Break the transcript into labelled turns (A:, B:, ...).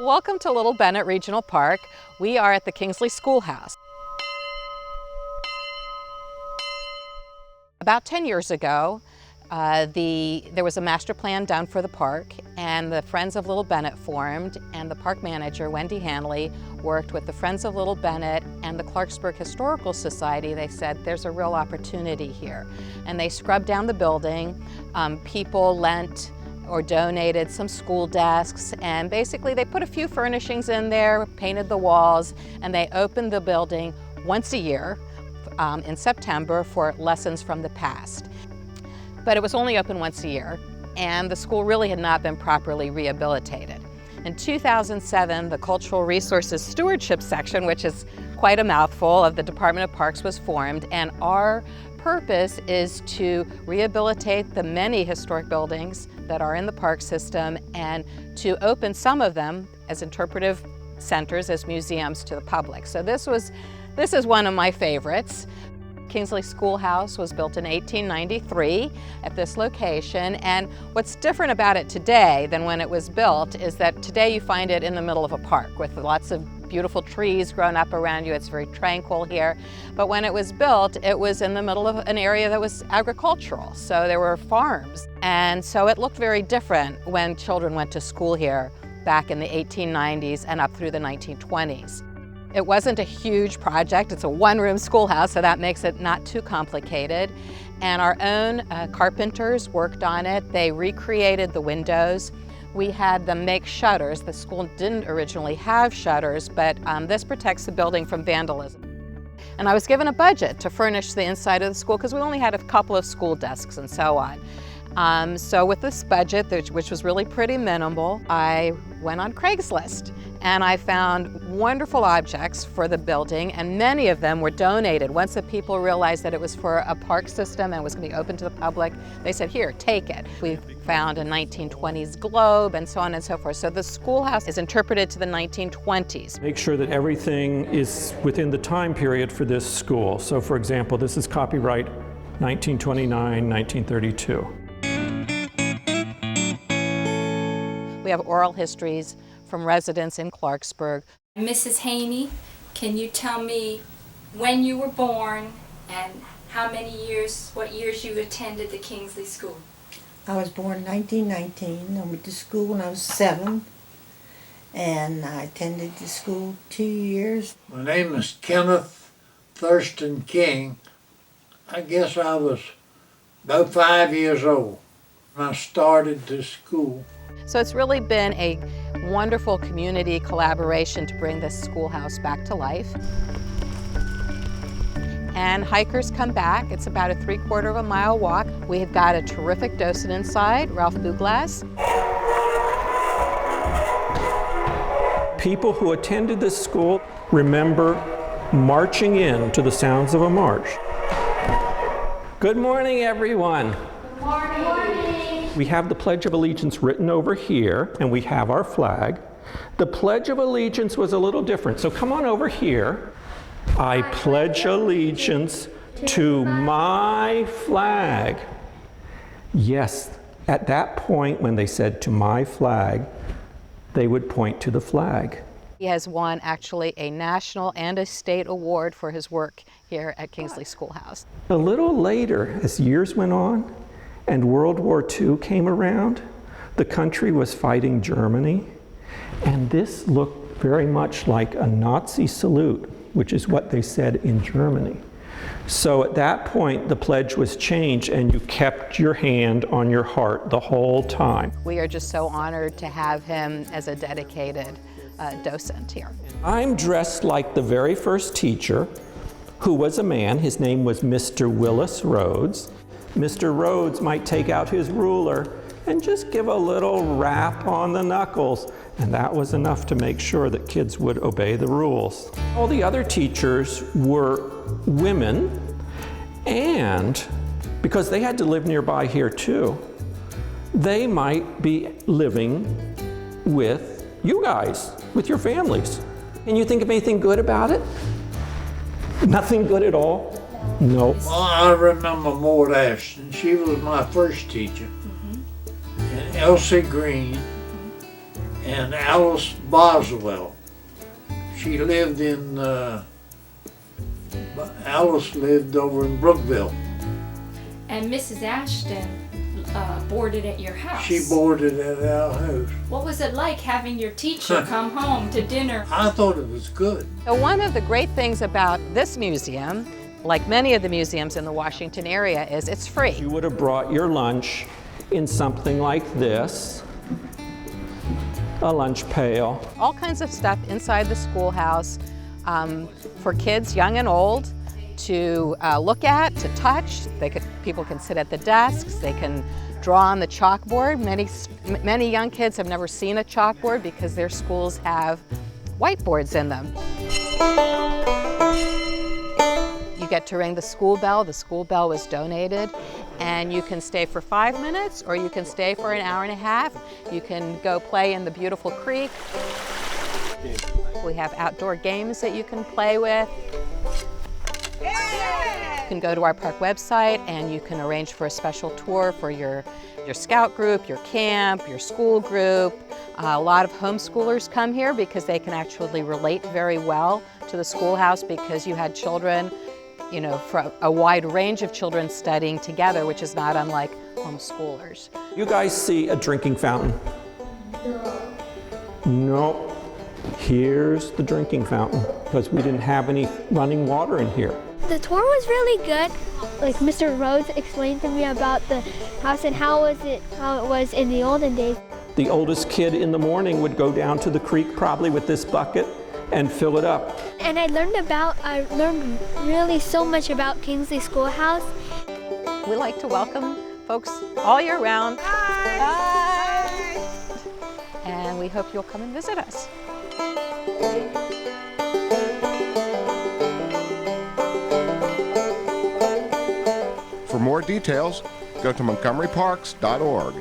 A: Welcome to Little Bennett Regional Park. We are at the Kingsley Schoolhouse. About 10 years ago, there was a master plan done for the park, and the Friends of Little Bennett formed, and the park manager, Wendy Hanley, worked with the Friends of Little Bennett and the Clarksburg Historical Society. They said there's a real opportunity here, and they scrubbed down the building. People lent or donated some school desks, and basically they put a few furnishings in there, painted the walls, and they opened the building once a year in September for lessons from the past. But it was only open once a year, and the school really had not been properly rehabilitated. In 2007, the Cultural Resources Stewardship section, which is quite a mouthful, of the Department of Parks was formed, and our purpose is to rehabilitate the many historic buildings that are in the park system and to open some of them as interpretive centers, as museums to the public. So this is one of my favorites. Kingsley Schoolhouse was built in 1893 at this location, and what's different about it today than when it was built is that today you find it in the middle of a park with lots of beautiful trees growing up around you. It's very tranquil here. But when it was built, it was in the middle of an area that was agricultural, so there were farms. And so it looked very different when children went to school here back in the 1890s and up through the 1920s. It wasn't a huge project. It's a one-room schoolhouse, so that makes it not too complicated. And our own carpenters worked on it. They recreated the windows. We had them make shutters. The school didn't originally have shutters, but this protects the building from vandalism. And I was given a budget to furnish the inside of the school because we only had a couple of school desks and so on. So with this budget, which was really pretty minimal, I went on Craigslist and I found wonderful objects for the building, and many of them were donated. Once the people realized that it was for a park system and was going to be open to the public, they said, here, take it. We found a 1920s globe and so on and so forth. So the schoolhouse is interpreted to the 1920s.
B: Make sure that everything is within the time period for this school. So for example, this is copyright 1929, 1932.
A: We have oral histories from residents in Clarksburg.
C: Mrs. Haney, can you tell me when you were born and what years you attended the Kingsley School?
D: I was born in 1919. I went to school when I was 7, and I attended the school 2 years.
E: My name is Kenneth Thurston King. I guess I was about 5 years old when I started the school.
A: So it's really been a wonderful community collaboration to bring this schoolhouse back to life. And hikers come back. It's about a 3/4 of a mile walk. We've got a terrific docent inside, Ralph Buglas.
B: People who attended this school remember marching in to the sounds of a march. Good morning, everyone.
C: Good morning.
B: We have the Pledge of Allegiance written over here, and we have our flag. The Pledge of Allegiance was a little different, so come on over here. I pledge allegiance to my flag. Yes, at that point when they said to my flag, they would point to the flag.
A: He has won actually a national and a state award for his work here at Kingsley Schoolhouse.
B: A little later, as years went on and World War II came around, the country was fighting Germany, and this looked very much like a Nazi salute, which is what they said in Germany. So at that point, the pledge was changed, and you kept your hand on your heart the whole time.
A: We are just so honored to have him as a dedicated docent here.
B: I'm dressed like the very first teacher, who was a man. His name was Mr. Willis Rhodes. Mr. Rhodes might take out his ruler and just give a little rap on the knuckles, and that was enough to make sure that kids would obey the rules. All the other teachers were women, and because they had to live nearby here too, they might be living with you guys, with your families. Can you think of anything good about it? Nothing good at all? No.
E: Well, I remember Maud Ashton. She was my first teacher. And Elsie Green. and Alice Boswell. She lived in, Alice lived over in Brookville.
C: And Mrs. Ashton boarded at your house.
E: She boarded at our house.
C: What was it like having your teacher come home to dinner?
E: I thought it was good.
A: So one of the great things about this museum, like many of the museums in the Washington area, is it's free.
B: You would have brought your lunch in something like this, a lunch pail.
A: All kinds of stuff inside the schoolhouse for kids, young and old, to look at, to touch. People can sit at the desks, they can draw on the chalkboard. Many young kids have never seen a chalkboard because their schools have whiteboards in them. You get to ring the school bell. The school bell was donated, and you can stay for 5 minutes or you can stay for an hour and a half. You can go play in the beautiful creek. We have outdoor games that you can play with. You can go to our park website and you can arrange for a special tour for your scout group, your camp, your school group. A lot of homeschoolers come here because they can actually relate very well to the schoolhouse because you had children, you know, for a wide range of children studying together, which is not unlike homeschoolers.
B: You guys see a drinking fountain? No. Here's the drinking fountain because we didn't have any running water in here.
F: The tour was really good. Like Mr. Rhodes explained to me about the house and how it was in the olden days.
B: The oldest kid in the morning would go down to the creek probably with this bucket and fill it up.
F: And I learned really so much about Kingsley Schoolhouse.
A: We like to welcome folks all year round. Bye. And we hope you'll come and visit us.
G: For more details, go to montgomeryparks.org.